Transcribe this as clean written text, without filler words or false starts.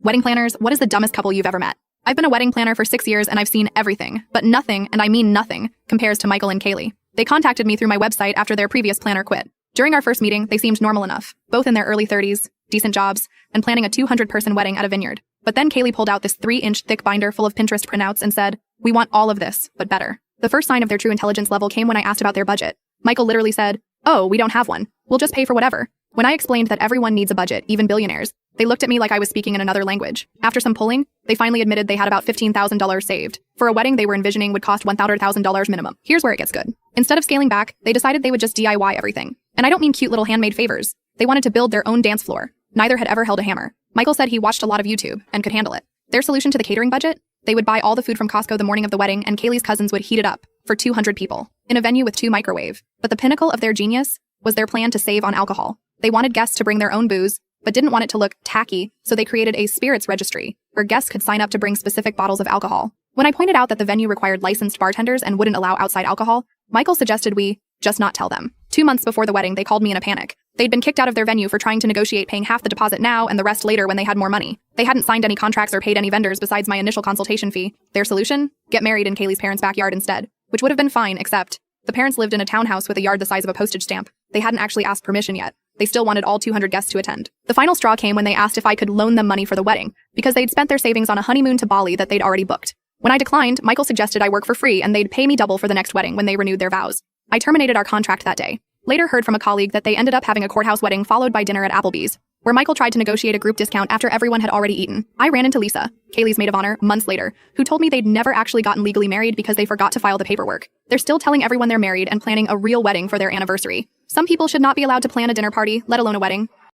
Wedding planners, what is the dumbest couple you've ever met? I've been a wedding planner for 6 years and I've seen everything, but nothing, and I mean nothing, compares to Michael and Kaylee. They contacted me through my website after their previous planner quit. During our first meeting, they seemed normal enough, both in their early 30s, decent jobs, and planning a 200-person wedding at a vineyard. But then Kaylee pulled out this 3-inch thick binder full of Pinterest printouts and said, "We want all of this, but better." The first sign of their true intelligence level came when I asked about their budget. Michael literally said, "Oh, we don't have one. We'll just pay for whatever." When I explained that everyone needs a budget, even billionaires, they looked at me like I was speaking in another language. After some pulling, they finally admitted they had about $15,000 saved for a wedding they were envisioning would cost $100,000 minimum. Here's where it gets good. Instead of scaling back, they decided they would just DIY everything. And I don't mean cute little handmade favors. They wanted to build their own dance floor. Neither had ever held a hammer. Michael said he watched a lot of YouTube and could handle it. Their solution to the catering budget? They would buy all the food from Costco the morning of the wedding, and Kaylee's cousins would heat it up for 200 people in a venue with 2 microwave. But the pinnacle of their genius was their plan to save on alcohol. They wanted guests to bring their own booze, but didn't want it to look tacky, so they created a spirits registry where guests could sign up to bring specific bottles of alcohol. When I pointed out that the venue required licensed bartenders and wouldn't allow outside alcohol, Michael suggested we just not tell them. 2 months before the wedding, they called me in a panic. They'd been kicked out of their venue for trying to negotiate paying half the deposit now and the rest later when they had more money. They hadn't signed any contracts or paid any vendors besides my initial consultation fee. Their solution? Get married in Kaylee's parents' backyard instead, which would have been fine, except the parents lived in a townhouse with a yard the size of a postage stamp. They hadn't actually asked permission yet. They still wanted all 200 guests to attend. The final straw came when they asked if I could loan them money for the wedding, because they'd spent their savings on a honeymoon to Bali that they'd already booked. When I declined, Michael suggested I work for free and they'd pay me double for the next wedding when they renewed their vows. I terminated our contract that day. Later heard from a colleague that they ended up having a courthouse wedding followed by dinner at Applebee's, where Michael tried to negotiate a group discount after everyone had already eaten. I ran into Lisa, Kaylee's maid of honor, months later, who told me they'd never actually gotten legally married because they forgot to file the paperwork. They're still telling everyone they're married and planning a real wedding for their anniversary. Some people should not be allowed to plan a dinner party, let alone a wedding.